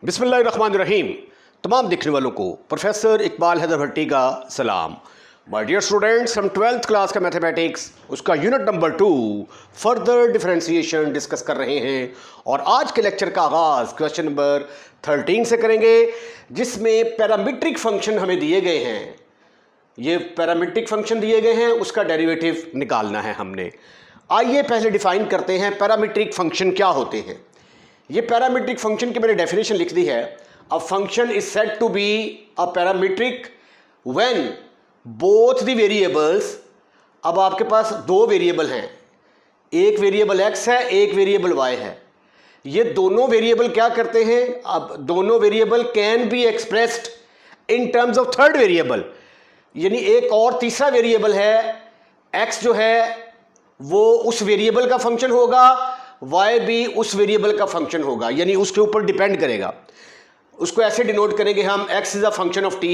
बिस्मिल्लाहिर्रहमानिर्रहीम। तमाम देखने वालों को प्रोफेसर इकबाल हैदर भट्टी का सलाम। माय डियर स्टूडेंट्स, हम 12th क्लास का मैथमेटिक्स उसका unit number 2 further differentiation discuss कर रहे हैं और आज के लेक्चर का आगाज़ क्वेश्चन नंबर 13 से करेंगे, जिसमें पैरामीट्रिक फंक्शन हमें दिए गए हैं। ये पैरामीट्रिक फंक्शन दिए गए हैं, उसका डेरिवेटिव निकालना है हमने। आइए पहले डिफाइन करते हैं पैरामीट्रिक फंक्शन क्या होते हैं। ये पैरामीट्रिक फंक्शन की मैंने डेफिनेशन लिख दी है। A function is said to be a parametric when both the variables, अब आपके पास दो वेरिएबल हैं, एक वेरिएबल x है, एक वेरिएबल y है। ये दोनों वेरिएबल क्या करते हैं, अब दोनों variable can be expressed in terms of third variable, यानी एक और तीसरा वेरिएबल है, x जो है वो उस वेरिएबल का फंक्शन होगा, y भी उस वेरिएबल का फंक्शन होगा, यानी उसके ऊपर डिपेंड करेगा। उसको ऐसे डिनोट करेंगे हम, x is a function of t,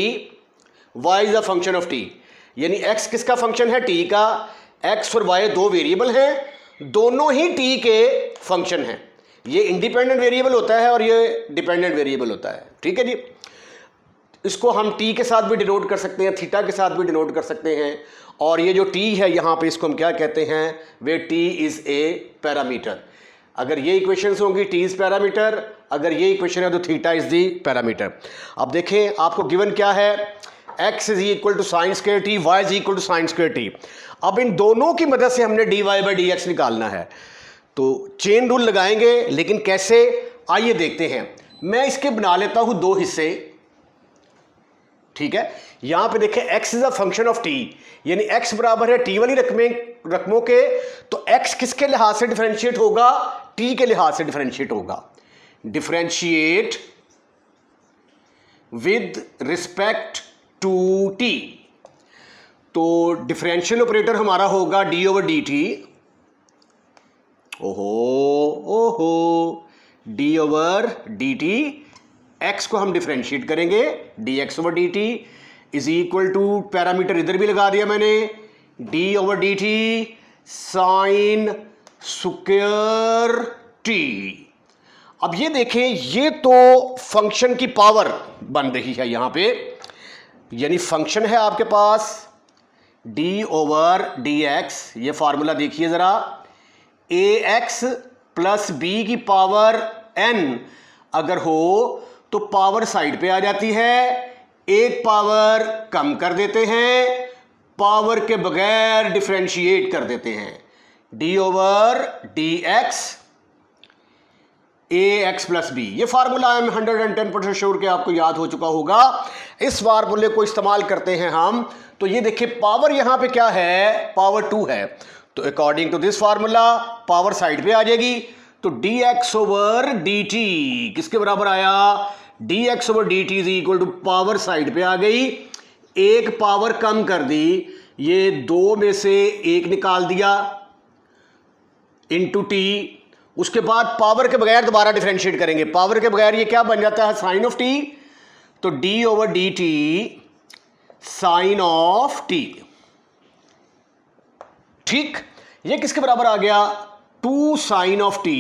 y is a function of t, यानी x किसका फंक्शन है, t का। x और y दो वेरिएबल हैं, दोनों ही t के फंक्शन हैं। ये इंडिपेंडेंट वेरिएबल होता है और ये डिपेंडेंट वेरिएबल होता है, ठीक है जी। इसको हम t के साथ भी डिनोट कर सकते हैं, थीटा के साथ भी डिनोट कर सकते हैं। और ये जो t है यहाँ पे, इसको हम क्या कहते हैं, वे t इज ए पैरामीटर। अगर ये इक्वेशंस होंगी t इज पैरामीटर, अगर ये इक्वेशन है तो थीटा इज दी पैरामीटर। अब देखें आपको गिवन क्या है, x is equal to sine square t, y is equal to sine square t। अब इन दोनों की मदद से हमने dy बाई dx निकालना है, तो चेन रूल लगाएंगे, लेकिन कैसे, आइए देखते हैं। मैं इसके बना लेता हूं दो हिस्से, ठीक है। यहां पे देखें x is a function of t, यानी x बराबर है t वाली रकमों के, तो x किसके लिहाज से डिफरेंशिएट होगा, t के लिहाज से डिफरेंशिएट होगा। Differentiate with respect to t, तो डिफरेंशियल ऑपरेटर हमारा होगा d ओवर डी टी। ओहो d over d t, x को हम डिफरेंशिएट करेंगे, dx over d t is equal to, parameter इधर भी लगा दिया मैंने, d over d t sine square t। अब ये देखें, ये तो फंक्शन की पावर बन रही है यहां पे, यानी फंक्शन है आपके पास d ओवर dx, ये फार्मूला देखिए जरा, ax प्लस b की पावर n अगर हो तो पावर साइड पे आ जाती है, एक पावर कम कर देते हैं, पावर के बगैर डिफरेंशिएट कर देते हैं, d over dx ax plus b। ये फार्मूला आई एम 110% श्योर कि आपको याद हो चुका होगा। इस फार्मूले को इस्तेमाल करते हैं हम, तो ये देखिए पावर यहां पे क्या है, पावर 2 है, तो according to this formula power side पे आ जाएगी, तो dx ओवर dt किसके बराबर आया, dx over dt is equal to, power side पे आ गई, एक पावर कम कर दी, ये दो में से एक निकाल दिया इंटू t, उसके बाद पावर के बगैर दोबारा डिफरेंशिएट करेंगे, पावर के बगैर ये क्या बन जाता है, साइन ऑफ t, तो d over dt sine of t, ठीक। ये किसके बराबर आ गया, 2 sine of t,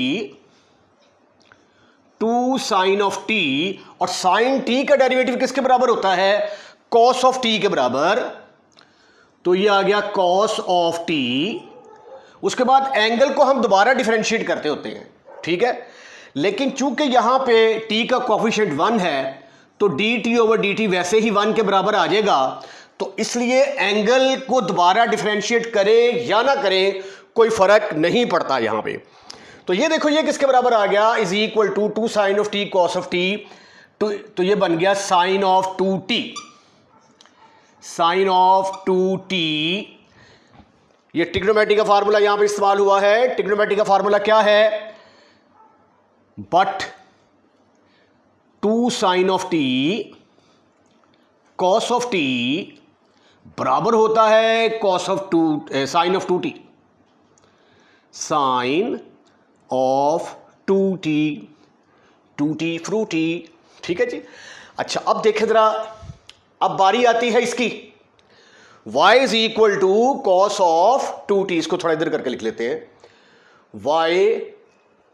2 sine of t, और साइन t का डेरिवेटिव किसके बराबर होता है, कॉस ऑफ t के बराबर, तो ये आ गया कॉस ऑफ t। उसके बाद एंगल को हम दोबारा डिफरेंशिएट करते होते हैं, ठीक है, लेकिन चूंकि यहां पे t का कोएफिशिएंट 1 है, तो dt ओवर dt वैसे ही 1 के बराबर आ जाएगा, तो इसलिए एंगल को दोबारा डिफरेंशिएट करें या ना करें कोई फर्क नहीं पड़ता यहां पे। तो ये देखो, ये किसके बराबर आ गया, is equal to 2 sine of t cos of t, तो ये बन गया sign of 2t, sine of 2t। ये ट्रिग्नोमेट्री का फार्मूला यहां पे इस्तेमाल हुआ है। ट्रिग्नोमेट्री का फार्मूला क्या है, but 2 sine of t cos of t बराबर होता है cos of 2 sine of 2t, sine of 2t, 2t फ्रूटी, ठीक है जी। अच्छा अब देखें जरा, अब बारी आती है इसकी, y is equal to cos of 2t, इसको थोड़ा इधर करके लिख लेते हैं, y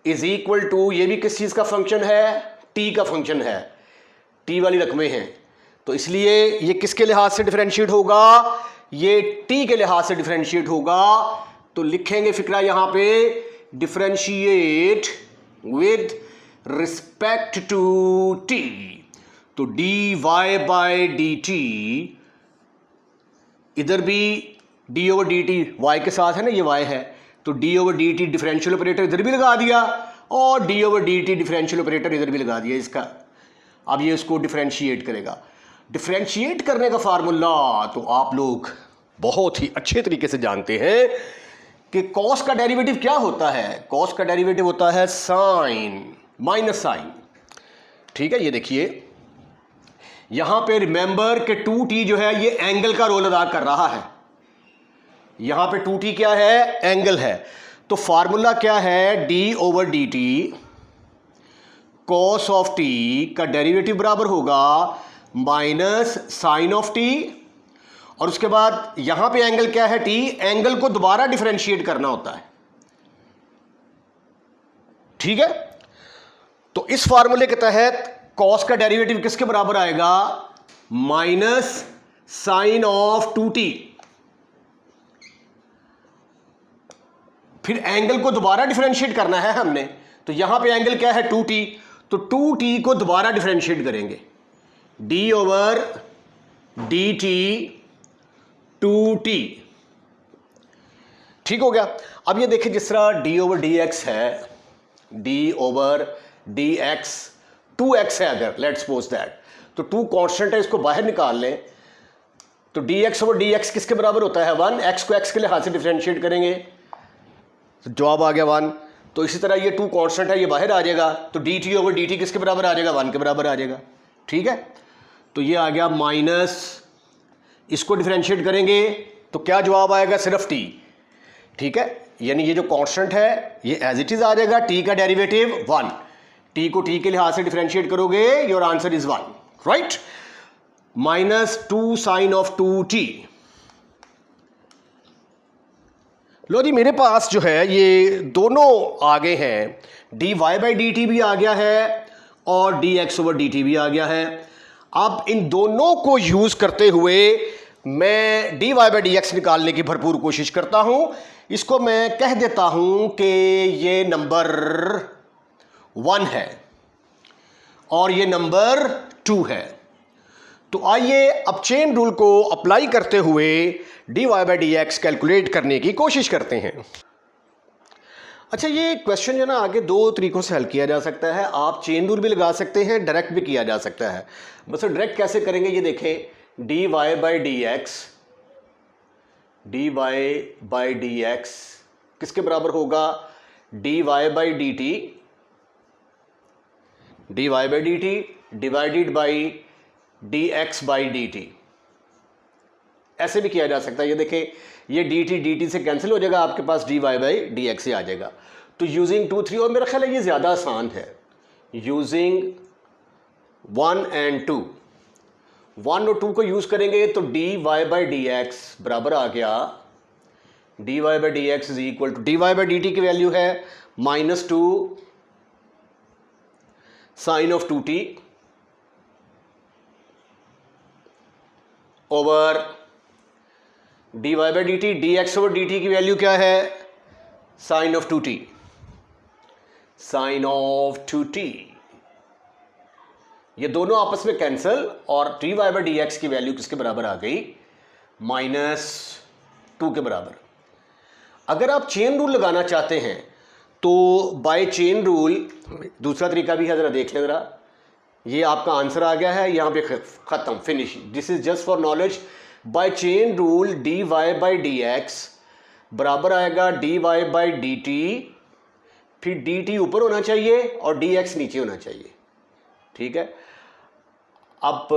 इज इक्वल टू, ये भी किस चीज का फंक्शन है, टी का फंक्शन है, टी वाली रकमें हैं, तो इसलिए ये किसके लिहाज से डिफरेंशिएट होगा, ये टी के लिहाज से डिफरेंशिएट होगा। तो लिखेंगे फिक्रा यहां पे, differentiate with respect to t. तो dy बाय dt, इधर भी d ओवर dt y के साथ है ना, ये y है, तो d over dt differential operator इधर भी लगा दिया और d over dt differential operator इधर भी लगा दिया इसका। अब ये इसको डिफरेंशिएट करेगा। डिफरेंशिएट करने का फार्मूला तो आप लोग बहुत ही अच्छे तरीके से जानते हैं कि कॉस का डेरिवेटिव क्या होता है। कॉस का डेरिवेटिव होता है साइन माइनस साइन। ठीक है, ये देखिए यहां पे रिमेंबर कि 2t जो है ये एंगल का रोल अदा कर रहा है। यहां पे 2t क्या है, एंगल है। तो फार्मूला क्या है, d over dt cos of t का डेरिवेटिव बराबर होगा माइनस साइन ऑफ t, और उसके बाद यहां पे एंगल क्या है, t, एंगल को दोबारा डिफरेंशिएट करना होता है। ठीक है, तो इस फार्मूले के तहत कॉस का डेरिवेटिव किसके बराबर आएगा, माइनस साइन ऑफ 2t। फिर एंगल को दोबारा डिफरेंशिएट करना है हमने, तो यहां पे एंगल क्या है, 2t, तो 2t को दोबारा डिफरेंशिएट करेंगे, d ओवर dt 2t। ठीक हो गया। अब ये देखिए जिस तरह d ओवर dx है, d ओवर dx 2x है, अगर लेट्स सपोज दैट, तो 2 कांस्टेंट है, इसको बाहर निकाल लें, तो dx ओवर dx किसके बराबर होता है, 1। x को x के लिहाज से डिफरेंशिएट करेंगे तो जवाब आ गया 1। तो इसी तरह ये 2 कांस्टेंट है, ये बाहर आ जाएगा, तो dt ओवर dt किसके बराबर आ जाएगा, 1 के बराबर आ जाएगा। ठीक है, तो ये आ गया माइनस, इसको डिफरेंशिएट करेंगे तो क्या जवाब आएगा, सिर्फ t। ठीक है, यानी ये जो कांस्टेंट है ये एज इट इज आ जाएगा, t का डेरिवेटिव 1, t को t के लिहाज से डिफरेंशिएट करोगे, your answer is 1, right. Minus 2 sine of 2t। लो जी, मेरे पास जो है ये दोनों आगे हैं, dy बाई dt भी आ गया है और dx ओवर dt भी आ गया है। अब इन दोनों को यूज करते हुए मैं dy बाई dx निकालने की भरपूर कोशिश करता हूं। इसको मैं कह देता हूं कि ये नंबर 1 है और ये नंबर 2 है। तो आइए अब चेन रूल को अप्लाई करते हुए dy बाई dx कैलकुलेट करने की कोशिश करते हैं। अच्छा, ये क्वेश्चन जो ना आगे 2 तरीकों से हल किया जा सकता है। आप चेन रूल भी लगा सकते हैं, डायरेक्ट भी किया जा सकता है। बस डायरेक्ट कैसे करेंगे ये देखें, dy बाई dx किसके बराबर होगा, dy by dt divided by dx by dt। ऐसे भी किया जा सकता है। ये देखें, ये dt से कैंसिल हो जाएगा, आपके पास dy बाई dx ही आ जाएगा। तो यूजिंग 2 3, और मेरा ख्याल है ये ज़्यादा आसान है, यूजिंग 1 एंड 2, 1 और 2 को यूज़ करेंगे तो dy बाई dx बराबर आ गया, dy by dx is equal to, dy by dt की वैल्यू है -2 sine of 2t over dy by dt, dx over dt की वैल्यू क्या है, sine of 2t, sine of 2t। ये दोनों आपस में कैंसिल और dy बाई dx की वैल्यू किसके बराबर आ गई, -2 के बराबर। अगर आप चेन रूल लगाना चाहते हैं तो बाय चेन रूल दूसरा तरीका भी है, जरा देख लें जरा। ये आपका आंसर आ गया है, यहां पे खत्म, finish. This is just for knowledge. By chain rule dy by dx बराबर आएगा dy बाई dt, फिर dt ऊपर होना चाहिए और dx नीचे होना चाहिए। ठीक है, अब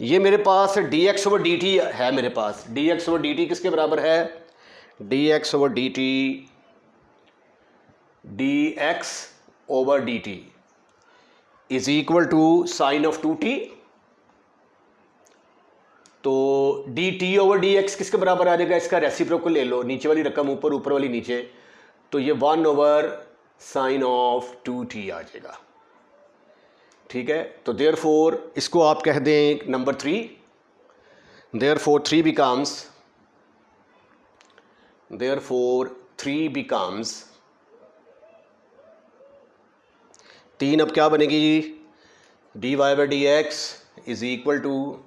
ये मेरे पास dx ओवर dt है, मेरे पास dx ओवर dt किसके बराबर है, dx over dt, dx over dt is equal to sine of 2t। तो dt ओवर dx किसके बराबर आ जाएगा, इसका रेसिप्रोकल ले लो, नीचे वाली रकम ऊपर, ऊपर वाली नीचे, तो ये 1 ओवर साइन ऑफ 2t आ जाएगा। ठीक है, तो देयरफॉर इसको आप कह दें नंबर 3, देयरफॉर 3 बिकम्स 3 अब क्या बनेगी जी, dy by d x is equal to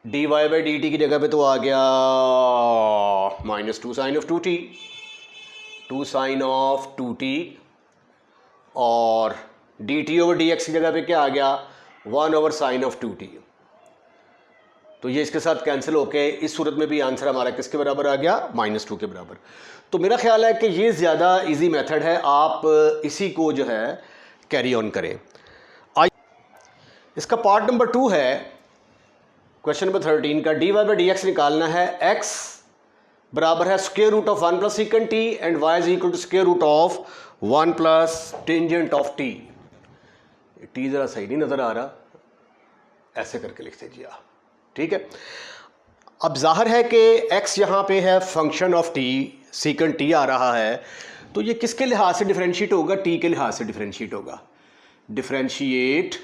dy by d t की जगह पे तो आ गया -2 sine of 2t, 2 sine of 2t, और dt ओवर डी एक्स की जगह पे क्या आ गया 1 ओवर साइन ऑफ 2t। तो ये इसके साथ कैंसिल होके इस सूरत में भी आंसर हमारा किसके बराबर आ गया, -2 के बराबर। तो मेरा ख्याल है कि ये ज़्यादा इजी मेथड है, आप इसी को जो है कैरी ऑन करें। इसका पार्ट नंबर 2 है क्वेश्चन नंबर 13 का, dy बाई डी एक्स निकालना है, x बराबर है square root of 1 plus secant t and y is equal to square root of 1 plus tangent of t। T ज़रा सही नहीं नज़र आ रहा, ऐसे करके लिख दीजिए आप, ठीक है। अब जाहिर है कि x यहाँ पे है function of t, secant t आ रहा है, तो ये किसके लिहाज से डिफरेंशिएट होगा, t के लिहाज से डिफरेंशिएट होगा। Differentiate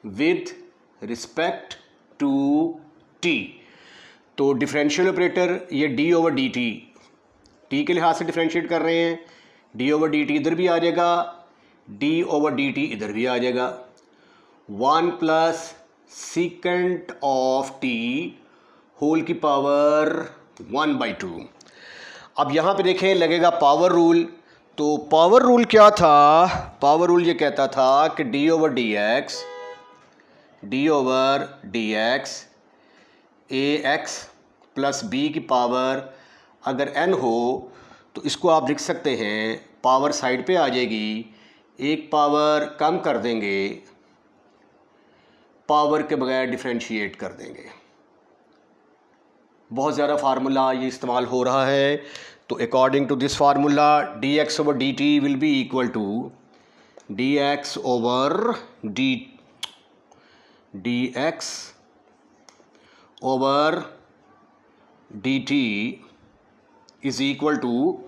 with respect to t, तो डिफरेंशियल ऑपरेटर ये d ओवर डी टी के लिहाज से डिफरेंशिएट कर रहे हैं, d ओवर डी टी इधर भी आ जाएगा, d ओवर डी टी इधर भी आ जाएगा, 1 plus secant of t whole की पावर 1/2। अब यहाँ पे देखें लगेगा पावर रूल, तो पावर रूल क्या था, पावर रूल ये कहता था कि d over d x ax plus b की पावर अगर n हो तो इसको आप लिख सकते हैं, पावर साइड पे आ जाएगी, एक पावर कम कर देंगे, पावर के बगैर डिफरेंशिएट कर देंगे। बहुत ज़्यादा फार्मूला ये इस्तेमाल हो रहा है, तो according to this formula dx over dt will be equal to dx over dt is equal to,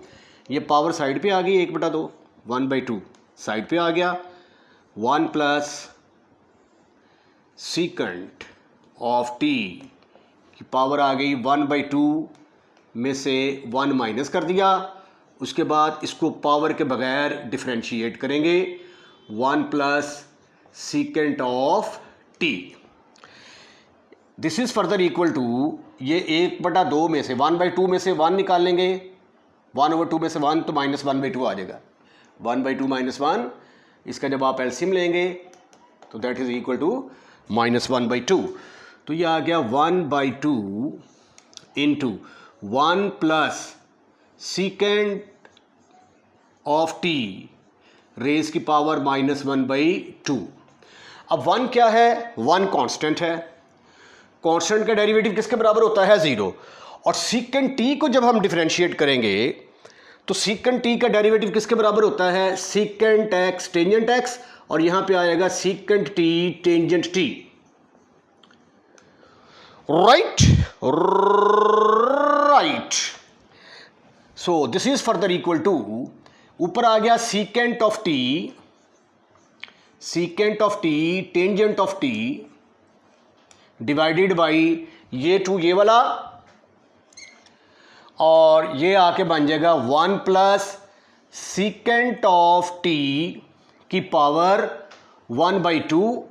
ये पावर साइड पे आ गई 1/2, 1/2 साइड पे आ गया, 1 प्लस सीकेंट ऑफ t की पावर आ गई 1/2 में से 1 माइनस कर दिया, उसके बाद इसको पावर के बगैर डिफरेंशिएट करेंगे, 1 plus secant of t। This is further equal to, ये 1/2 में से 1/2 में से 1 निकाल लेंगे, 1/2 में से 1 तो -1/2 आ जाएगा, 1/2 - 1, इसका जब आप एलसीएम लेंगे तो दैट इज़ इक्वल टू -1/2। तो ये आ गया 1/2 into 1 plus secant of t raise की पावर -1/2। अब 1 क्या है, 1 कांस्टेंट है, कांस्टेंट का डेरिवेटिव किसके बराबर होता है 0, और सीकेंट t को जब हम डिफरेंशिएट करेंगे तो सीकेंट t का डेरिवेटिव किसके बराबर होता है, सीकेंट x टेंजेंट x, और यहां पे आएगा secant t tangent t, right. So this is further equal to, ऊपर आ गया secant of t tangent of t divided by ये 2 ये वाला, और ये आके बन जाएगा 1 प्लस सीकेंट ऑफ t की पावर 1/2,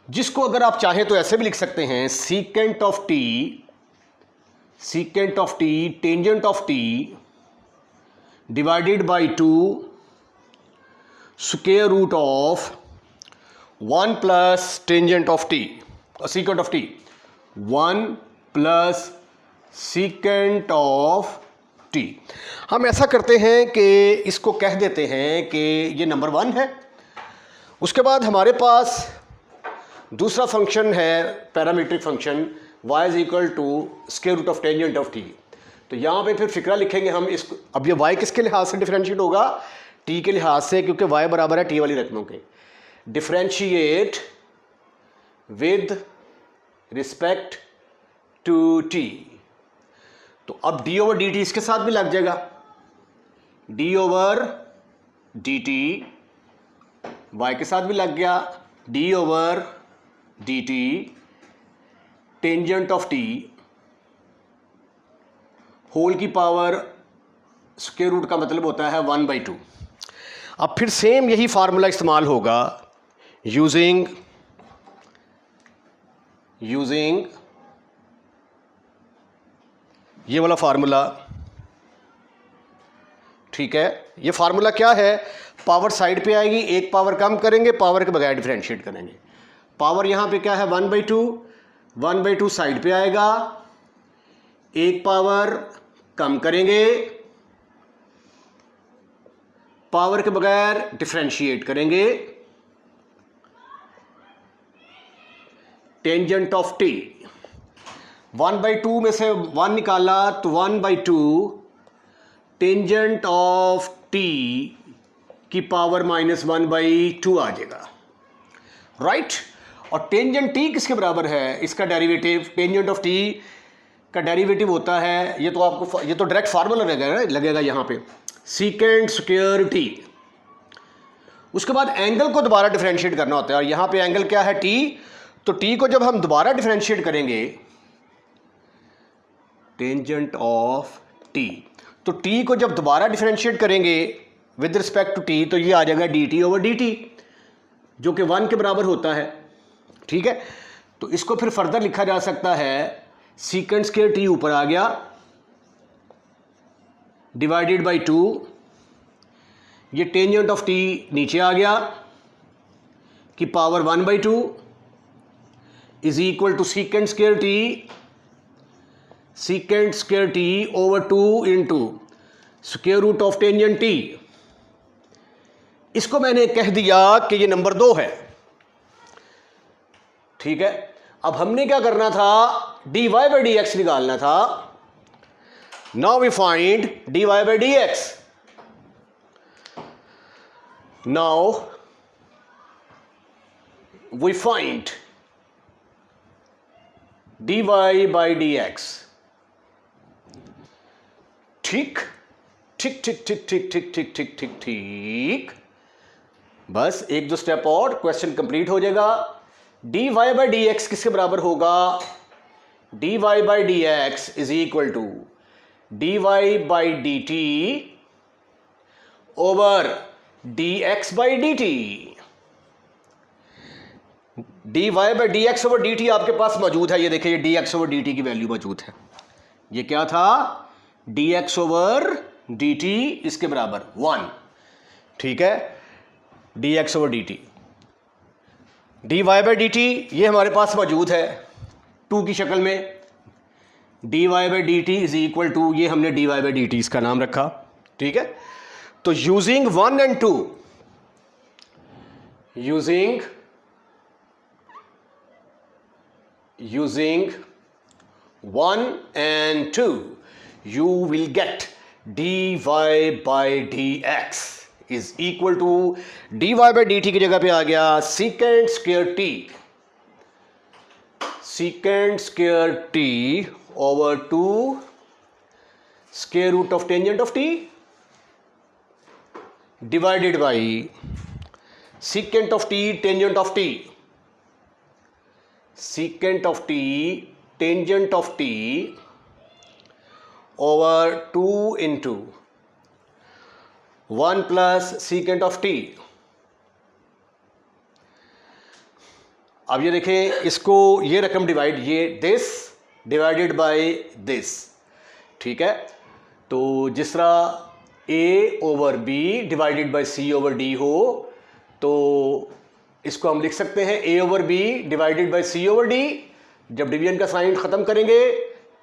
जिसको अगर आप चाहें तो ऐसे भी लिख सकते हैं, secant of t tangent of t divided बाई 2 square root of 1 plus tangent of t, secant of t, 1 plus secant of t। हम ऐसा करते हैं कि इसको कह देते हैं कि ये नंबर 1 है। उसके बाद हमारे पास दूसरा फंक्शन है, parametric function y is equal to square root of tangent of t। तो यहाँ पे फिर फिक्रा लिखेंगे हम इसको, अब ये y किसके लिहाज से डिफरेंशिएट होगा, t के लिहाज से, क्योंकि y बराबर है t वाली रकमों के। Differentiate with respect to t, तो अब d ओवर डी टी इसके साथ भी लग जाएगा, d over d t y के साथ भी लग गया d over d t tangent of t whole की पावर स्क्वायर रूट का मतलब होता है 1/2। अब फिर सेम यही फार्मूला इस्तेमाल होगा यूजिंग ये वाला फार्मूला। ठीक है, ये फार्मूला क्या है, पावर साइड पे आएगी, एक पावर कम करेंगे, पावर के बगैर डिफरेंशिएट करेंगे। पावर यहां पे क्या है 1/2 साइड पे आएगा, एक पावर कम करेंगे, पावर के बगैर डिफरेंशिएट करेंगे, टेंजेंट ऑफ टी 1/2 में से 1 निकाला तो 1/2 टेंजेंट ऑफ टी की पावर -1/2 आ जाएगा, राइट। और टेंजेंट टी किसके बराबर है, इसका डेरिवेटिव टेंजेंट ऑफ टी का डेरिवेटिव होता है, ये तो आपको ये तो डायरेक्ट फार्मूला लगेगा यहाँ पे, सीकेंट स्क्वायर टी। उसके बाद एंगल को दोबारा डिफरेंशिएट करना होता है, और यहाँ पे एंगल क्या है टी, तो टी को जब हम दोबारा डिफरेंशिएट करेंगे टेंजेंट ऑफ टी, तो टी को जब दोबारा डिफरेंशिएट करेंगे विद रिस्पेक्ट टू टी तो ये आ जाएगा D T over d T, जो कि 1 के बराबर होता है। ठीक है, तो इसको फिर फर्दर लिखा जा सकता है सीकेंट स्क्वायर टी ऊपर आ गया डिवाइडेड बाई 2, ये टेंजेंट ऑफ टी नीचे आ गया कि power 1/2 is equal to secant square t over 2 into square root of tangent t. इसको मैंने कह दिया कि ये नंबर 2 है। ठीक है, अब हमने क्या करना था, dy बाई dx निकालना था। Now we find dy by dx। Now we find dy by dx। ठीक ठीक ठीक ठीक ठीक ठीक ठीक ठीक ठीक ठीक, बस एक दो स्टेप और क्वेश्चन कंप्लीट हो जाएगा। dy बाई dx किसके बराबर होगा, dy by dx is equal to dy by dt over dx by dt। dy by dx over dt आपके पास मौजूद है, ये देखिए ये dx ओवर dt की वैल्यू मौजूद है। ये क्या था, dx ओवर dt इसके बराबर 1। ठीक है, dx over dt, dy by dt ये हमारे पास मौजूद है 2 की शक्ल में, dy by dt is equal to, ये हमने dy बाई dt इसका नाम रखा। ठीक है, तो using 1 and 2, using 1 and 2 you will get dy by dx is equal to dy by dt की जगह पे आ गया secant square t over 2 square root of tangent of t divided by secant of t tangent of t, secant of t tangent of t over 2 into 1 plus secant of t। अब ये देखें, इसको ये रकम डिवाइड, ये this divided by this. ठीक है, तो जिस तरह a over b divided by c over d हो, तो इसको हम लिख सकते हैं a over b divided by c over d। जब डिवीजन का साइन ख़त्म करेंगे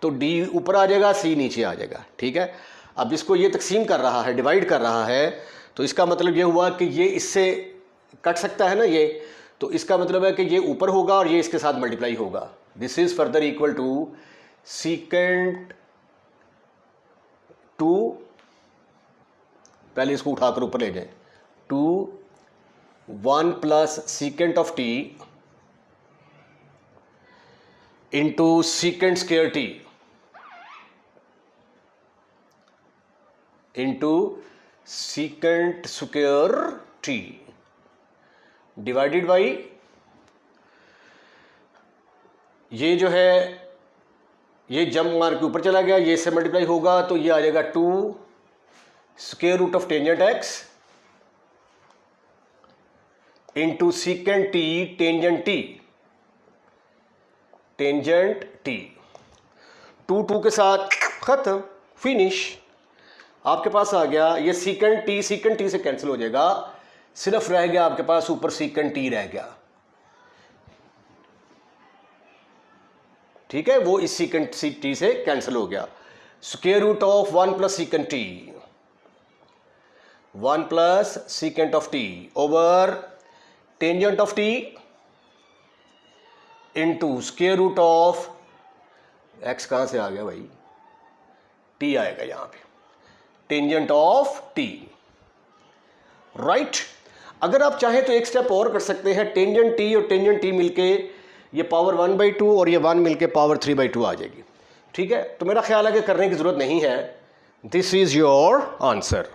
तो d ऊपर आ जाएगा, c नीचे आ जाएगा। ठीक है, अब इसको ये तकसीम कर रहा है, डिवाइड कर रहा है, तो इसका मतलब ये हुआ कि ये इससे कट सकता है ना ये, तो इसका मतलब है कि ये ऊपर होगा और ये इसके साथ मल्टीप्लाई होगा। This is further equal to secant to, पहले इसको उठाकर ऊपर ले जाएं, 1 plus secant of t into secant square t into secant square t. Divided by ये जो है ये जंप मार के ऊपर चला गया, ये से मल्टीप्लाई होगा तो ये आ जाएगा 2 square root of tangent x into secant t tangent t, tangent t 2 के साथ खत्म, फिनिश। आपके पास आ गया ये सीकेंट टी से कैंसिल हो जाएगा, सिर्फ रह गया आपके पास ऊपर सीकेंट टी रह गया, ठीक है, वो इस सीकेंट टी से कैंसिल हो गया। Square root of 1 plus secant t, 1 plus secant of t over tangent of t into square root of x, कहां से आ गया भाई, टी आएगा यहां पे, टेंजेंट ऑफ टी, राइट। अगर आप चाहें तो एक स्टेप और कर सकते हैं, टेंजेंट टी और टेंजेंट टी मिलके ये पावर 1/2 और ये 1 मिलके पावर 3/2 आ जाएगी, ठीक है। तो मेरा ख्याल है कि करने की जरूरत नहीं है। This is your answer.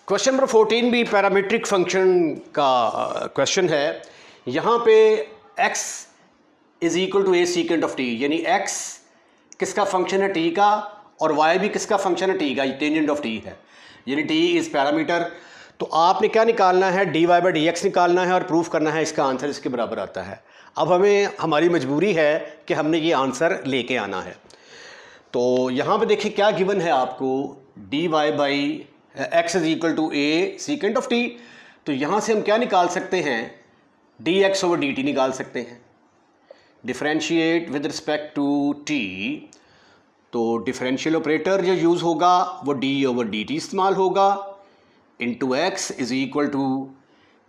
Question number 14 भी पैरामीट्रिक फंक्शन का क्वेश्चन है। यहाँ पे x is equal to a secant of t, यानी x किसका फंक्शन है, t का, और y भी किसका फंक्शन है, t का, टेंजेंट ऑफ t है, यानी t इज पैरामीटर। तो आपने क्या निकालना है, dy/dx निकालना है और प्रूफ करना है, इसका आंसर इसके बराबर आता है। अब हमारी मजबूरी है कि हमने ये आंसर लेके आना है। तो यहाँ पे देखिए क्या गिवन है आपको, dy/x is equal to a secant of t. तो यहाँ से हम क्या निकाल सकते हैं, dx/dt निकाल सकते हैं, differentiate with respect to t। तो डिफरेंशियल ऑपरेटर जो यूज़ होगा वो d/dt इस्तेमाल होगा, into x is equal to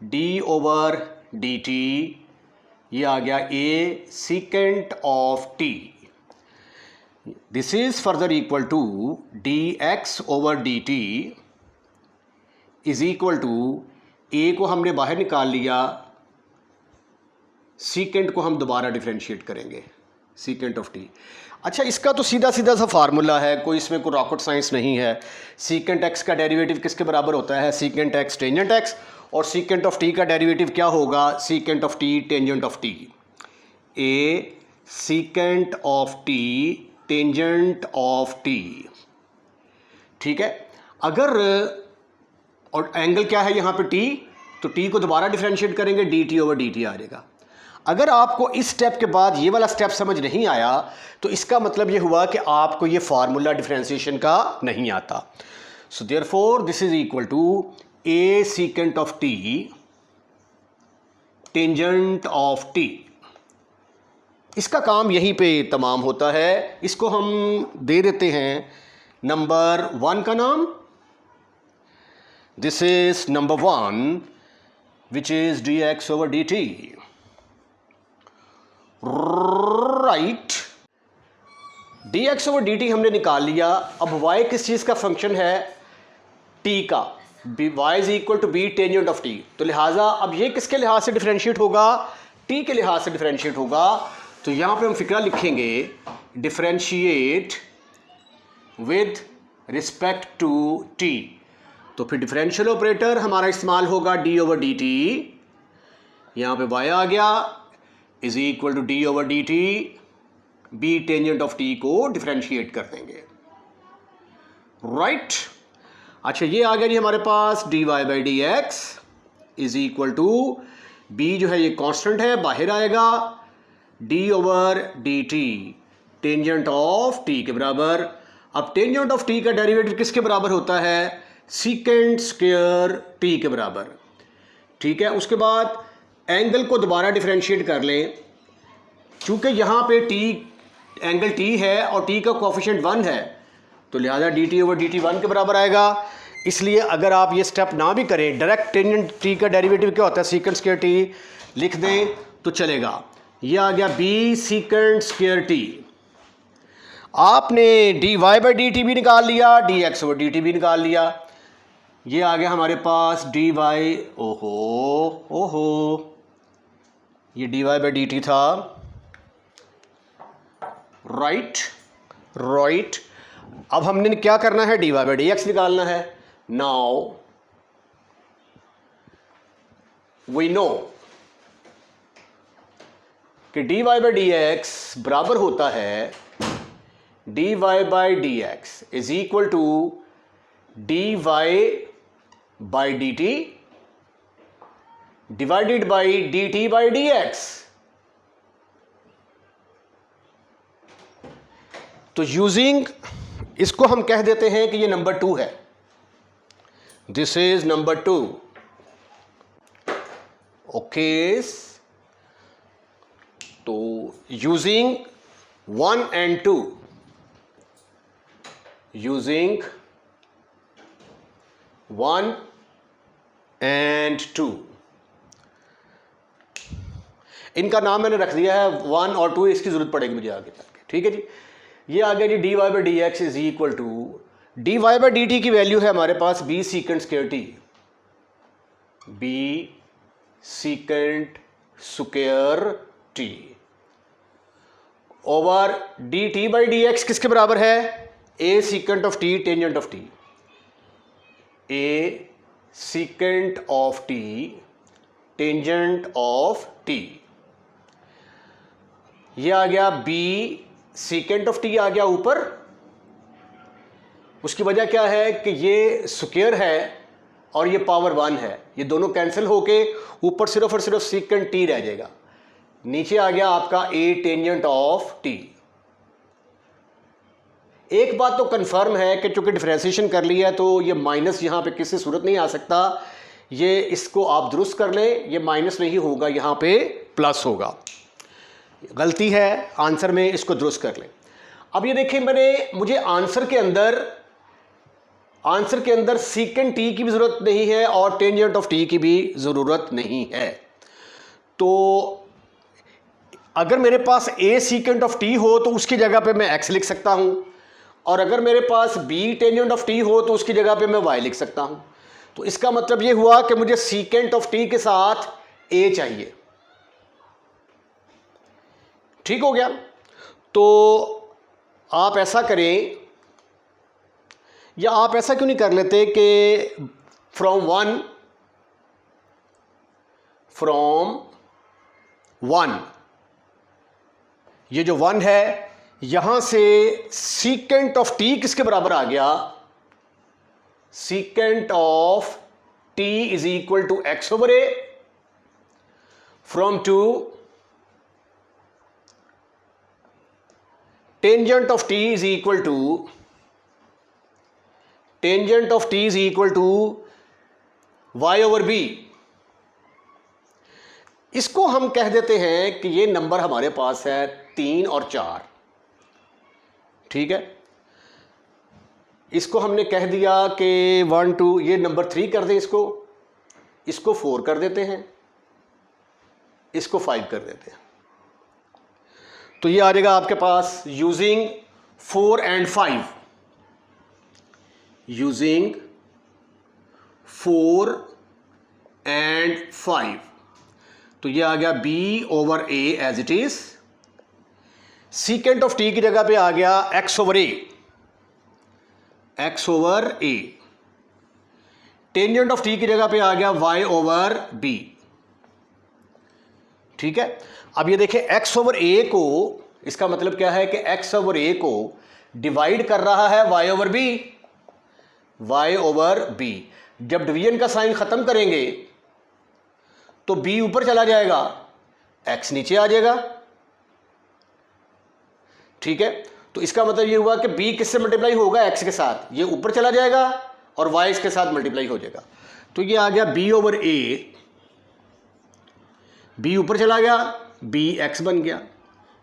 d/dt, ये आ गया a secant of t. This is further equal to dx/dt is equal to a को हमने बाहर निकाल लिया, सीकेंट को हम दोबारा डिफरेंशिएट करेंगे, सीकेंट ऑफ टी। अच्छा, इसका तो सीधा सीधा सा फार्मूला है, कोई इसमें कोई रॉकेट साइंस नहीं है। सीकेंट एक्स का डेरिवेटिव किसके बराबर होता है, सीकेंट एक्स टेंजेंट एक्स, और सीकेंट ऑफ टी का डेरिवेटिव क्या होगा, secant of t tangent of T. A secant of t tangent of T, ठीक है। अगर और एंगल क्या है यहाँ पे टी, तो टी को दोबारा डिफरेंशिएट करेंगे, dt/dt आ जाएगा। अगर आपको इस स्टेप के बाद ये वाला स्टेप समझ नहीं आया तो इसका मतलब ये हुआ कि आपको ये फार्मूला डिफरेंशिएशन का नहीं आता। So therefore this is equal to a secant of t tangent of t. इसका काम यहीं पे तमाम होता है। इसको हम दे देते हैं नंबर 1 का नाम, this is number 1 which is dx/dt, right. dx/dt हमने निकाल लिया। अब y किस चीज़ का फंक्शन है, t का, y is equal to b tangent of t। तो लिहाजा अब ये किसके लिहाज से डिफरेंशिएट होगा, t के लिहाज से डिफरेंशिएट होगा। तो यहाँ पे हम फिक्रा लिखेंगे, differentiate with respect to t। तो फिर डिफरेंशियल ऑपरेटर हमारा इस्तेमाल होगा d/dt, यहाँ पे y आ गया, is equal to d/dt, b tangent of t को डिफरेंशिएट कर देंगे, राइट। अच्छा, ये आ गया जी हमारे पास dy/dx is equal to b जो है ये कांस्टेंट है, बाहर आएगा, d/dt टेंजेंट ऑफ टी के बराबर। अब टेंजेंट ऑफ टी का डेरिवेटिव किसके बराबर होता है, सीकेंट स्क्वायर टी के बराबर, ठीक है। उसके बाद एंगल को दोबारा डिफरेंशिएट कर लें, चूंकि यहाँ पे टी एंगल टी है और टी का कोफिशिएंट 1 है, तो लिहाजा dt/dt 1 के बराबर आएगा। इसलिए अगर आप ये स्टेप ना भी करें, डायरेक्ट टेंजेंट टी का डेरिवेटिव क्या होता है, सीकेंट स्क्वायर टी लिख दें तो चलेगा। ये आ गया बी सीकेंट स्क्वायर टी। आपने dy/dt भी निकाल लिया, dx/dt भी निकाल लिया। ये आ गया हमारे पास dy, ओहो ये dy/dt था, राइट। अब हमने क्या करना है, dy/dx निकालना है। नाउ वी नो कि dy बाई डी एक्स बराबर होता है dy by d x is equal to dy by d t divided by d t by d x. तो यूजिंग इसको हम कह देते हैं कि ये नंबर 2 है, दिस इज नंबर 2। ओके, तो यूजिंग 1 and 2, यूजिंग 1 and 2, इनका नाम मैंने रख दिया है 1 और 2, इसकी जरूरत पड़ेगी मुझे आगे चल के। ठीक है जी, ये आ गया जी dy by d x is equal to dy by d t की वैल्यू है हमारे पास b secant square t, b secant square t over d t by d x किसके बराबर है, a secant of t tangent of t, a secant of t tangent of t. ये आ गया b सीकेंट ऑफ टी आ गया ऊपर, उसकी वजह क्या है कि ये स्क्वायर है और ये पावर 1 है, ये दोनों कैंसिल होके ऊपर सिर्फ और सिर्फ सीकेंट टी रह जाएगा। नीचे आ गया आपका a टेंजेंट ऑफ टी। एक बात तो कंफर्म है कि चूंकि डिफरेंशिएशन कर लिया है तो ये माइनस यहां पे किसी सूरत नहीं आ सकता, ये इसको आप दुरुस्त कर लें, ये माइनस नहीं होगा, यहां पे प्लस होगा। गलती है आंसर में, इसको दुरुस्त कर लें। अब ये देखिए मुझे आंसर के अंदर सीकेंट टी की भी ज़रूरत नहीं है और टेंजेंट ऑफ टी की भी ज़रूरत नहीं है। तो अगर मेरे पास a सीकेंट ऑफ टी हो तो उसकी जगह पे मैं x लिख सकता हूं, और अगर मेरे पास b टेंजेंट ऑफ टी हो तो उसकी जगह पे मैं y लिख सकता हूं। तो इसका मतलब ये हुआ कि मुझे सीकेंट ऑफ टी के साथ a चाहिए। ठीक हो गया, तो आप ऐसा करें, या आप ऐसा क्यों नहीं कर लेते कि फ्रॉम वन ये जो 1 है यहां से सीकेंट ऑफ टी किसके बराबर आ गया, secant of t is equal to x over a. From 2 tangent of t is equal to y over b। इसको हम कह देते हैं कि ये नंबर हमारे पास है 3 और 4। ठीक है, इसको हमने कह दिया कि 1 2, ये नंबर 3 कर दें, इसको 4 कर देते हैं, इसको 5 कर देते हैं। तो ये आ जाएगा आपके पास यूजिंग 4 and 5, यूजिंग 4 and 5। तो ये आ गया b over a as it is, secant of t की जगह पे आ गया x over a, tangent of t की जगह पे आ गया y ओवर b। ठीक है, अब ये देखें x ओवर a को, इसका मतलब क्या है कि x ओवर a को डिवाइड कर रहा है y ओवर b। जब डिवीजन का साइन खत्म करेंगे तो b ऊपर चला जाएगा, x नीचे आ जाएगा। ठीक है, तो इसका मतलब ये हुआ कि b किससे मल्टीप्लाई होगा, x के साथ, ये ऊपर चला जाएगा और y इसके साथ मल्टीप्लाई हो जाएगा। तो ये आ गया b ओवर a, b ऊपर चला गया, b x बन गया,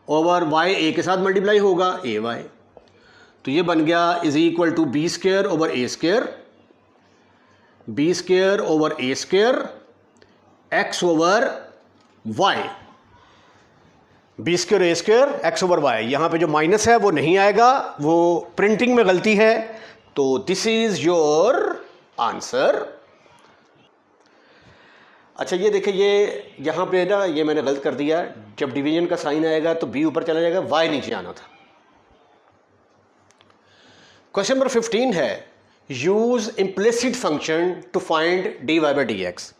ओवर y a के साथ मल्टीप्लाई होगा, a y। तो ये बन गया is equal to b square over a square, b square over a square, x over y, b square a square x over y। यहाँ पे जो माइनस है वो नहीं आएगा, वो प्रिंटिंग में गलती है। तो दिस इज योर आंसर। अच्छा ये देखिए, ये यहाँ पे ना ये मैंने गलत कर दिया, जब डिवीजन का साइन आएगा तो b ऊपर चला जाएगा, y नीचे आना था। क्वेश्चन नंबर 15 है, use implicit function to find dy by d x.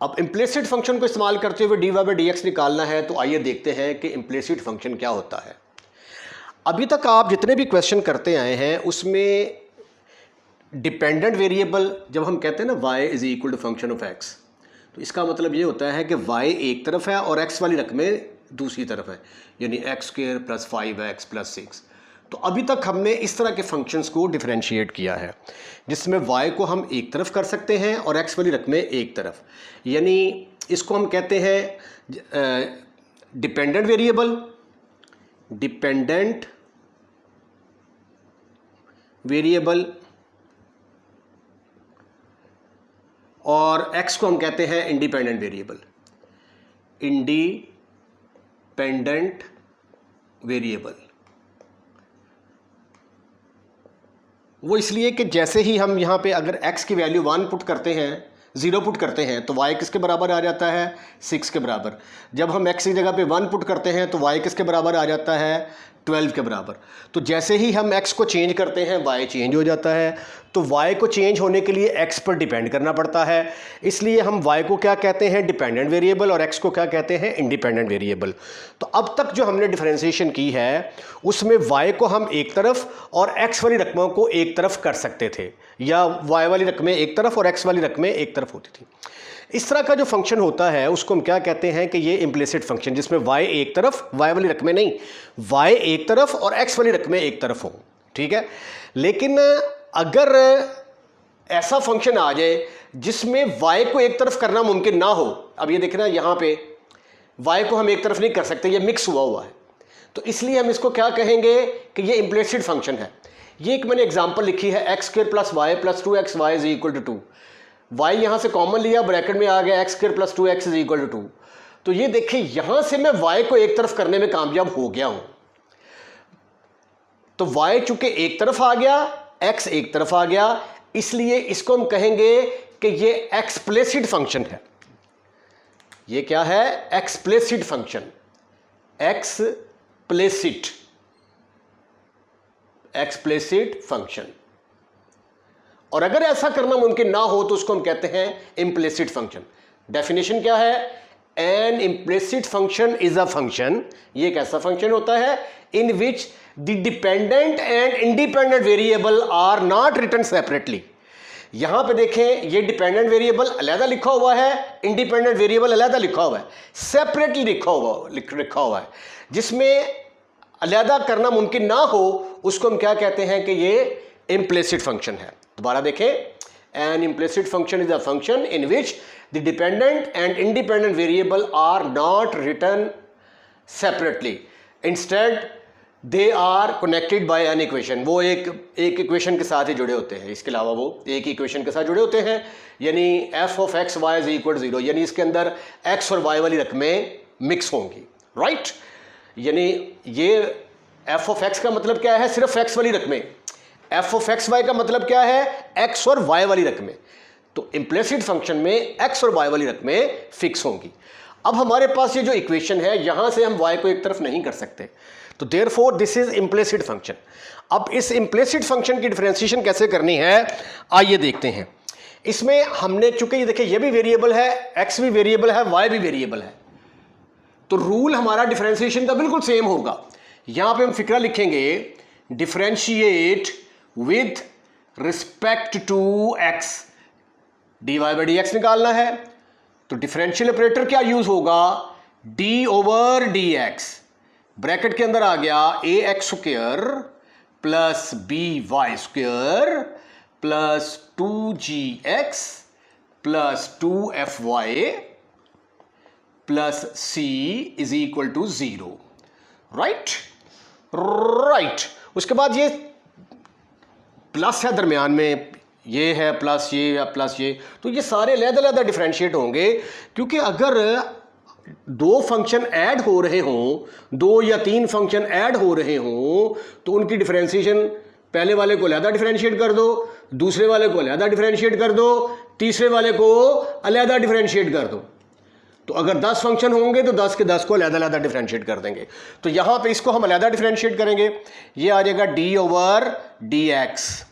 अब इम्प्लिसिट फंक्शन को इस्तेमाल करते हुए dy बाई डी एक्स निकालना है, तो आइए देखते हैं कि इम्प्लिसिट फंक्शन क्या होता है। अभी तक आप जितने भी क्वेश्चन करते आए हैं उसमें डिपेंडेंट वेरिएबल जब हम कहते हैं ना y is equal to function of x, तो इसका मतलब ये होता है कि y एक तरफ है और x वाली रकमें दूसरी तरफ है, यानी x square plus 5x plus 6। तो अभी तक हमने इस तरह के फंक्शंस को डिफरेंशिएट किया है जिसमें y को हम एक तरफ कर सकते हैं और x वाली रकमें एक तरफ, यानी इसको हम कहते हैं डिपेंडेंट वेरिएबल, डिपेंडेंट वेरिएबल, और x को हम कहते हैं इंडिपेंडेंट वेरिएबल, इंडिपेंडेंट वेरिएबल। वो इसलिए कि जैसे ही हम यहाँ पे अगर x की वैल्यू 1 पुट करते हैं, 0 पुट करते हैं, तो y किसके बराबर आ जाता है, 6 के बराबर। जब हम x की जगह पे 1 पुट करते हैं तो y किसके बराबर आ जाता है, 12 के बराबर। तो जैसे ही हम x को चेंज करते हैं y चेंज हो जाता है, तो y को चेंज होने के लिए x पर डिपेंड करना पड़ता है, इसलिए हम y को क्या कहते हैं, डिपेंडेंट वेरिएबल, और x को क्या कहते हैं, इंडिपेंडेंट वेरिएबल। तो अब तक जो हमने डिफरेंशिएशन की है उसमें y को हम एक तरफ और x वाली रकमों को एक तरफ कर सकते थे, या y वाली रकमें एक तरफ और x वाली रकमें एक तरफ होती थी। इस तरह का जो फंक्शन होता है उसको हम क्या कहते हैं कि ये इम्प्लिसिट फंक्शन, जिसमें y एक तरफ, y वाली रकमें नहीं, y एक तरफ और x वाली रकमें एक तरफ हों, ठीक है। लेकिन अगर ऐसा फंक्शन आ जाए जिसमें y को एक तरफ करना मुमकिन ना हो, अब ये देखना यहाँ पे y को हम एक तरफ नहीं कर सकते, ये मिक्स हुआ है, तो इसलिए हम इसको क्या कहेंगे कि ये इम्प्लिसिट फंक्शन है। ये एक मैंने एग्जांपल लिखी है, x square plus y plus 2x y is equal to 2। y यहाँ से कॉमन लिया, ब्रैकेट में आ गया x square plus 2x is equal to 2। तो ये देखिए यहाँ से मैं y को एक तरफ करने में कामयाब हो गया हूं, तो y चूंकि एक तरफ आ गया, x एक तरफ आ गया, इसलिए इसको हम कहेंगे कि ये एक्सप्लिसिट फंक्शन है। ये क्या है, explicit function, explicit, explicit function. और अगर ऐसा करना मुमकिन ना हो तो उसको हम कहते हैं इम्प्लिसिट फंक्शन। डेफिनेशन क्या है, an implicit function is a function, ये एक ऐसा फंक्शन होता है in which the dependent and independent variable are not written separately. यहां पे देखें, ये डिपेंडेंट वेरिएबल अलहदा लिखा हुआ है, इंडिपेंडेंट वेरिएबल अलहदा लिखा हुआ है, सेपरेटली लिखा हुआ है, जिसमें अलहदा करना मुमकिन ना हो उसको हम क्या कहते हैं कि ये इम्प्लिसिट फंक्शन है। दोबारा देखें, an implicit function is a function in which the dependent and independent variable are not written separately, instead they are connected by an equation. वो एक इक्वेशन के साथ ही जुड़े होते हैं, इसके अलावा वो एक इक्वेशन के साथ जुड़े होते हैं, यानी f of x y is equal 0, यानी इसके अंदर एक्स और वाई वाली रकमें मिक्स होंगी, राइट। यानी ये एफ ऑफ एक्स का मतलब क्या है, सिर्फ एक्स वाली रकमें, एफ ऑफ एक्स वाई का मतलब क्या है, एक्स और वाई वाली रकमें। तो इम्प्लिसिट फंक्शन में एक्स और वाई वाली रकमें फिक्स होंगी। अब हमारे पास ये जो इक्वेशन है, यहां से हम वाई को एक तरफ नहीं कर सकते, तो therefore this is implicit function. अब इस इम्प्लिसिट फंक्शन की डिफरेंशिएशन कैसे करनी है, आइए देखते हैं। इसमें हमने, चूंकि ये देखिए ये भी वेरिएबल है, एक्स भी वेरिएबल है, वाई भी वेरिएबल है, तो रूल हमारा डिफरेंशिएशन का बिल्कुल सेम होगा। यहां पे हम फिक्रा लिखेंगे, differentiate with respect to x, dy by d x निकालना है, तो डिफरेंशियल ऑपरेटर क्या यूज होगा, d over d x, bracket के अंदर आ गया a x square plus b y square plus 2gx plus 2fy plus c is equal to 0, right. उसके बाद ये प्लस है दरमियान में, ये है प्लस ये या प्लस ये, तो ये सारे अलग-अलग डिफरेंशिएट होंगे, क्योंकि अगर दो फंक्शन ऐड हो रहे हों, 2 या 3 फंक्शन ऐड हो रहे हों, तो उनकी डिफरेंशिएशन पहले वाले को अलहदा डिफरेंशिएट कर दो, दूसरे वाले को अलहदा डिफरेंशिएट कर दो, तीसरे वाले को अलहदा डिफरेंशिएट कर दो। तो अगर 10 फंक्शन होंगे तो 10 के 10 को अलहदा डिफरेंशिएट कर देंगे। तो यहां पे इसको हम अलहदा डिफरेंशिएट करेंगे, ये आ जाएगा d over d x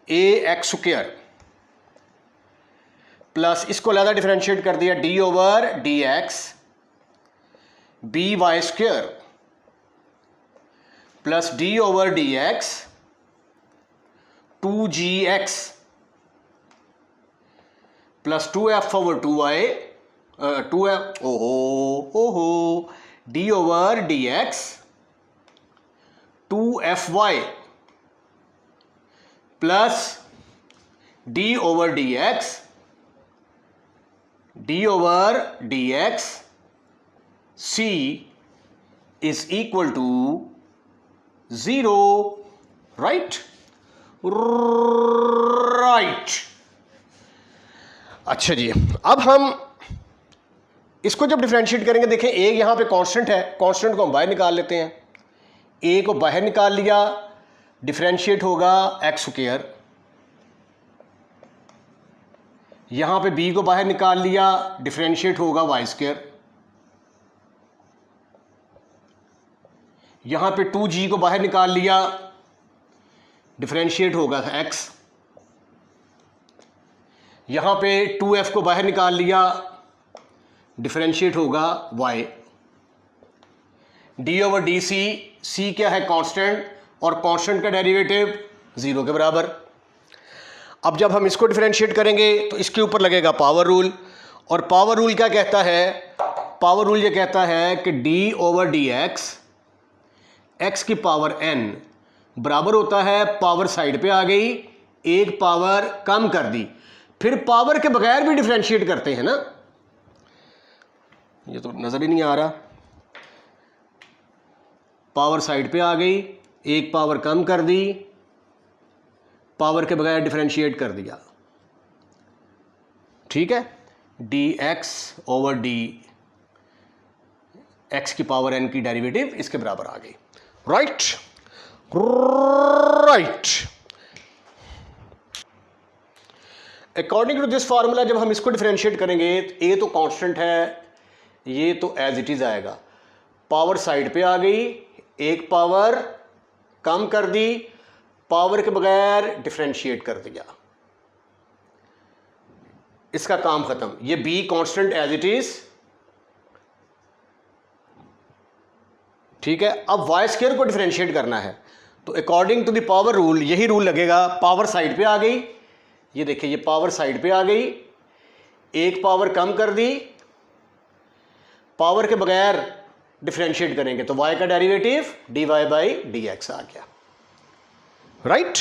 a x square plus इसको अलग डिफरेंशिएट कर दिया d over d x b y square plus d over d x 2gx plus 2f over 2y 2f ओहो d over d x 2fy plus d over d x c is equal to 0 right. अच्छा जी, अब हम इसको जब differentiate करेंगे, देखें एक यहां पे कांस्टेंट है, कांस्टेंट को हम बाहर निकाल लेते हैं, ए को बाहर निकाल लिया, डिफरेंशिएट होगा एक्स स्क्वायर, यहां पे बी को बाहर निकाल लिया, डिफरेंशिएट होगा वाई स्क्वायर, यहां पे 2g को बाहर निकाल लिया, डिफरेंशिएट होगा x, यहां पे 2f को बाहर निकाल लिया, डिफरेंशिएट होगा y, d over D C, C क्या है कांस्टेंट, और कांस्टेंट का डेरिवेटिव 0 के बराबर। अब जब हम इसको डिफरेंशिएट करेंगे तो इसके ऊपर लगेगा पावर रूल, और पावर रूल क्या कहता है, पावर रूल ये कहता है कि d ओवर डी एक्स की पावर n बराबर होता है, पावर साइड पे आ गई, एक पावर कम कर दी, फिर पावर के बगैर भी डिफरेंशिएट करते हैं ना, ये तो नजर ही नहीं आ रहा, पावर साइड पे आ गई, एक पावर कम कर दी, पावर के बगैर डिफरेंशिएट कर दिया, ठीक है, d x over d x की पावर n की डेरिवेटिव इसके बराबर आ गई, right right. According to this formula जब हम इसको डिफरेंशिएट करेंगे, ए तो कांस्टेंट है, ये तो एज इट इज आएगा, पावर साइड पे आ गई, एक पावर कम कर दी, पावर के बगैर डिफरेंशिएट कर दिया, इसका काम खत्म, ये b constant as it is, ठीक है। अब वाई स्क्वायर को डिफरेंशिएट करना है तो according to the power rule यही रूल लगेगा, पावर साइड पे आ गई, ये देखिए ये पावर साइड पे आ गई, एक पावर कम कर दी, पावर के बगैर डिफरेंशिएट करेंगे तो y का derivative dy by d x आ गया, राइट।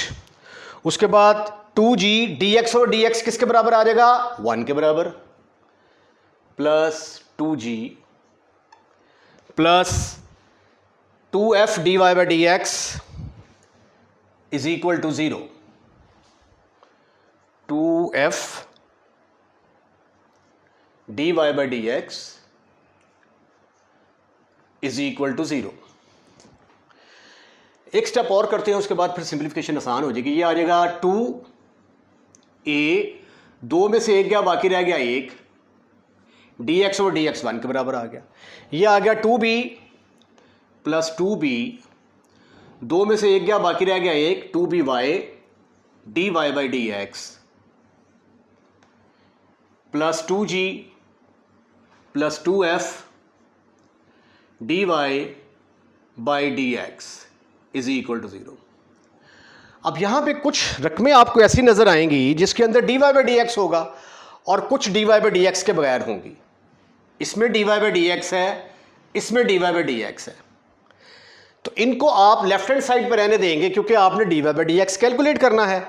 उसके बाद 2g dx और dx किसके बराबर आ जाएगा, 1 के बराबर, plus 2g plus 2f dy by d x is equal to 0, 2f dy by d x is equal to 0। एक स्टेप और करते हैं, उसके बाद फिर सिंप्लीफिकेशन आसान हो जाएगी, ये आ जाएगा 2a, 2 में से 1 गया, बाकी रह गया 1, dx और dx 1 के बराबर आ गया, ये आ गया 2b प्लस 2b, 2 में से 1 गया, बाकी रह गया 1, 2by dy by d x plus 2g plus 2f dy by d x is equal to 0। अब यहां पे कुछ रकमें आपको ऐसी नजर आएंगी जिसके अंदर dy बाई डी एक्स होगा और कुछ dy बाई डी एक्स के बगैर होंगी, इसमें dy बाई डी एक्स है, इसमें dy बाई डी एक्स है, तो इनको आप लेफ्ट हैंड साइड पर रहने देंगे क्योंकि आपने dy by d x calculate करना है।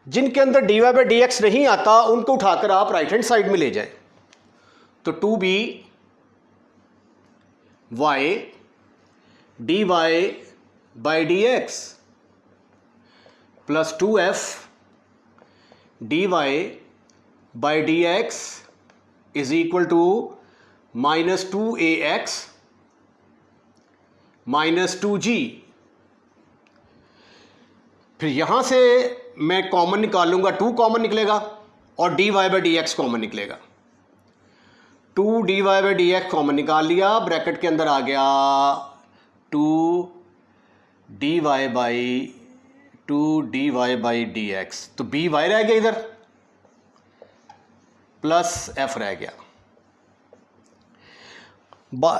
जिनके अंदर dy बाई डी एक्स नहीं आता उनको उठाकर आप राइट हैंड साइड में ले जाएं, तो 2b y dy by d x plus 2f dy by d x is equal to minus 2ax minus 2g। फिर यहां से मैं कॉमन निकालूंगा, 2 कॉमन निकलेगा और dy by d x common निकलेगा, 2 dy by d x common निकाल लिया, ब्रैकेट के अंदर आ गया 2 dy बाई डी एक्स, तो by रह गया इधर, प्लस एफ रह गया।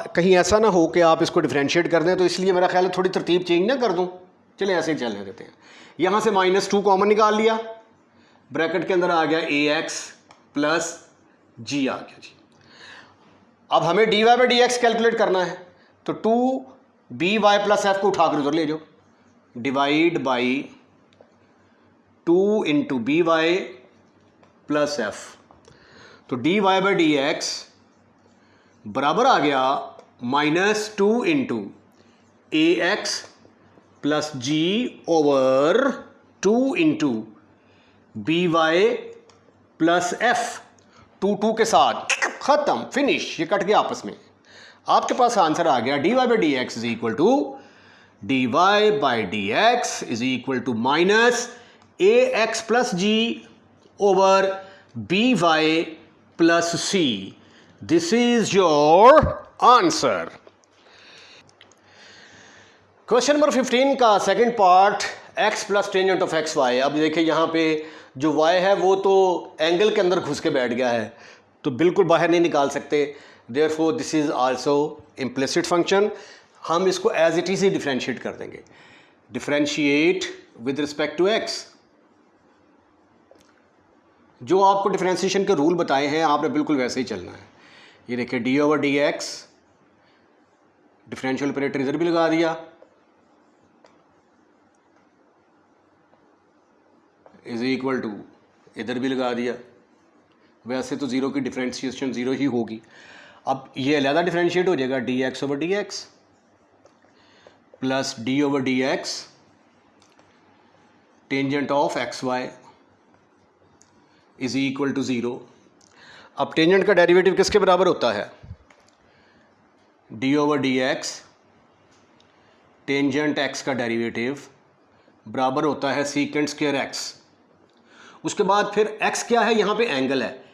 कहीं ऐसा ना हो कि आप इसको डिफरेंशिएट कर दें, तो इसलिए मेरा ख्याल है थोड़ी तरतीब चेंज ना कर दूं। चले ऐसे ही चलने देते हैं। यहाँ से -2 कॉमन निकाल लिया, ब्रैकेट के अंदर आ गया ax प्लस g आ गया जी। अब हमें dy by d x calculate करना है, तो 2by प्लस एफ को उठाकर उधर ले जाओ, divide by 2 into b y plus f. तो dy बाई डी एक्स बराबर आ गया -2 into a x plus g over 2 into b y plus f. 2 के साथ खत्म, फिनिश, ये कट गया आपस में। आपके पास आंसर आ गया dy by d x is equal to dy by d x is equal to minus a x plus g over b y plus c. This is your answer. Question number 15 का second part, x plus tangent of x y. अब देखिए यहाँ पे जो y है वो तो angle के अंदर घुस के बैठ गया है, तो बिल्कुल बाहर नहीं निकाल सकते। Therefore this is also implicit function. हम इसको एज इट इज ही डिफरेंशिएट कर देंगे। Differentiate with respect to x। जो आपको डिफरेंशिएशन के रूल बताए हैं आपने बिल्कुल वैसे ही चलना है। ये देखिए D over d x, differential operator इधर भी लगा दिया, इज इक्वल टू इधर भी लगा दिया। वैसे तो ज़ीरो की डिफरेंशिएशन ज़ीरो ही होगी। अब ये अलहदा डिफरेंशिएट हो जाएगा, d x over d x plus d over d x tangent of x y is equal to zero. अब टेंजेंट का डेरिवेटिव किसके बराबर होता है? D over d x tangent x का डेरिवेटिव बराबर होता है सीकेंट स्क्वायर एक्स। उसके बाद फिर x क्या है? यहाँ पे एंगल है,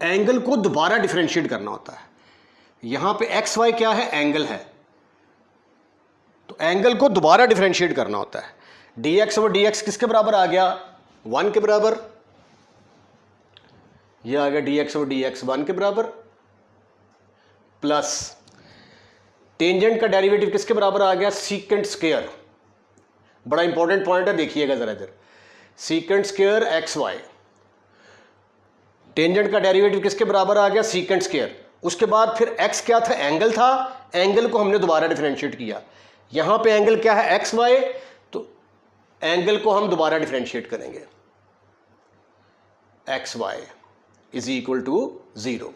एंगल को दोबारा डिफरेंशिएट करना होता है। यहाँ पे एक्स वाई क्या है? एंगल है, तो एंगल को दोबारा डिफरेंशिएट करना होता है। D x over d x किसके बराबर आ गया? 1 के बराबर। ये आ गया D x over d x 1 के बराबर, प्लस टेंजेंट का डेरिवेटिव किसके बराबर आ गया? Secant square. बड़ा इंपॉर्टेंट पॉइंट है, देखिएगा जरा इधर। Secant square x y, tangent का डेरिवेटिव किसके बराबर आ गया? Secant square. उसके बाद फिर x क्या था? एंगल था, एंगल को हमने दोबारा डिफरेंशिएट किया। यहां पे एंगल क्या है? एक्स वाई, तो एंगल को हम दोबारा डिफरेंशिएट करेंगे, x y is equal to 0।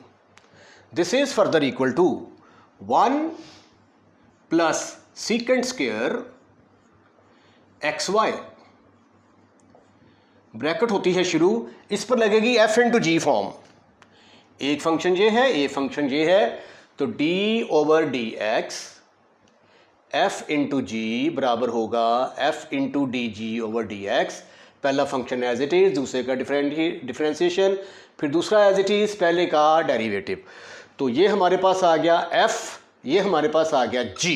This is further equal to 1 plus secant square x y, bracket होती है शुरू, इस पर लगेगी f इंटू जी फॉर्म। एक फंक्शन ये है, एक फंक्शन ये है, तो d over d x f into g बराबर होगा f into d g over d x. पहला फंक्शन एज इट इज, दूसरे का डिफरेंशिएशन, फिर दूसरा एज इट इज, पहले का डेरिवेटिव। तो ये हमारे पास आ गया f, ये हमारे पास आ गया g।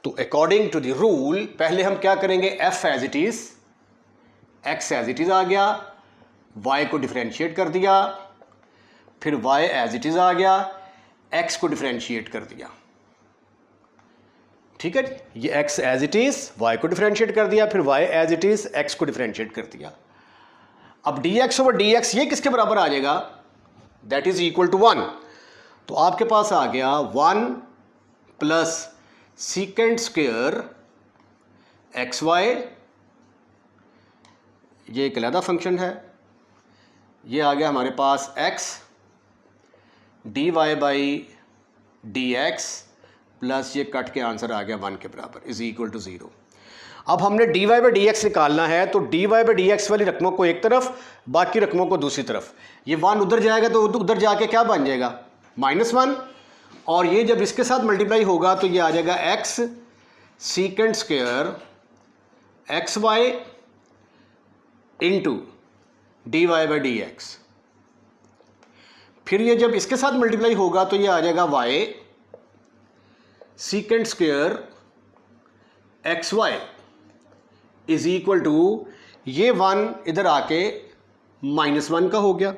तो अकॉर्डिंग टू द रूल पहले हम क्या करेंगे? f as it is, x as it is आ गया, y को डिफरेंशिएट कर दिया, फिर y एज इट इज आ गया, x को डिफरेंशिएट कर दिया। ठीक है जी, ये x as it is, y को डिफरेंशिएट कर दिया, फिर y as it is, x को डिफरेंशिएट कर दिया। अब dx ओवर dx ये किसके बराबर आ जाएगा? That is equal to 1। तो आपके पास आ गया 1 plus secant square x y, ये एक अलग फंक्शन है। ये आ गया हमारे पास x d y by d x plus ये कट के आंसर आ गया 1 के बराबर इज इक्वल टू 0। अब हमने d y by d x निकालना है, तो d y by d x वाली रकमों को एक तरफ, बाकी रकमों को दूसरी तरफ। ये 1 उधर जाएगा तो उधर जाके क्या बन जाएगा? -1। और ये जब इसके साथ मल्टीप्लाई होगा तो ये आ जाएगा x secant square x y into d y by d x. फिर ये जब इसके साथ मल्टीप्लाई होगा तो ये आ जाएगा y secant square x y is equal to, ये 1 इधर आके -1 का हो गया।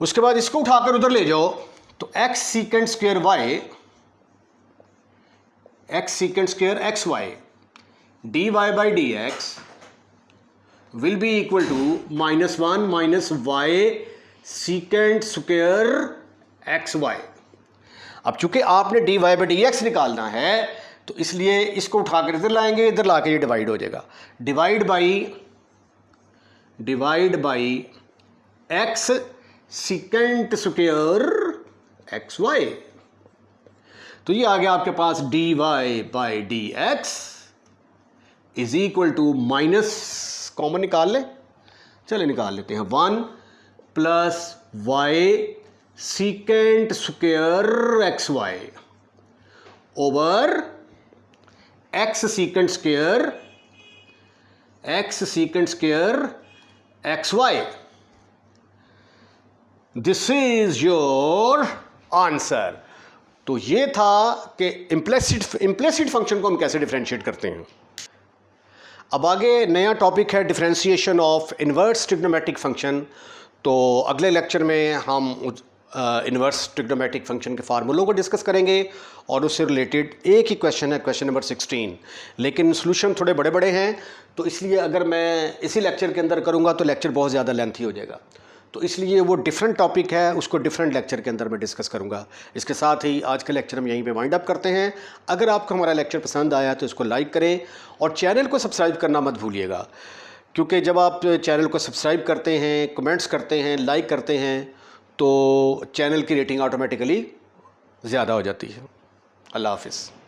उसके बाद इसको उठाकर उधर ले जाओ तो x secant square y, x secant square x y dy by d x will be equal to -1 minus y secant square x y. अब चूंकि आपने dy बाई डी एक्स निकालना है तो इसलिए इसको उठाकर इधर लाएंगे, इधर लाके ये डिवाइड हो जाएगा, divide by x secant square x y. तो ये आ गया आपके पास dy by d x is equal to minus, common निकाल ले, चले निकाल लेते हैं, 1 plus y secant square x y over x secant square x y. This is your answer. तो ये था कि इम्प्लिसिट फंक्शन को हम कैसे डिफरेंशिएट करते हैं। अब आगे नया टॉपिक है differentiation of inverse trigonometric function. तो अगले लेक्चर में हम इन्वर्स ट्रिग्नोमेट्रिक फंक्शन के फार्मूलों को डिस्कस करेंगे और उससे रिलेटेड एक ही क्वेश्चन है, क्वेश्चन नंबर 16, लेकिन सॉल्यूशन थोड़े बड़े बड़े हैं, तो इसलिए अगर मैं इसी लेक्चर के अंदर करूँगा तो लेक्चर बहुत ज़्यादा लेंथी हो जाएगा, तो इसलिए वो डिफरेंट टॉपिक है, उसको डिफरेंट लेक्चर के अंदर मैं डिस्कस करूँगा। इसके साथ ही आज के लेक्चर हम यहीं पे वाइंड अप करते हैं। अगर आपको हमारा लेक्चर पसंद आया तो इसको लाइक करें और चैनल को सब्सक्राइब करना मत भूलिएगा, क्योंकि जब आप चैनल को सब्सक्राइब करते हैं, कमेंट्स करते हैं, लाइक करते हैं तो चैनल की रेटिंग ऑटोमेटिकली ज़्यादा हो जाती है। अल्लाह हाफिज़।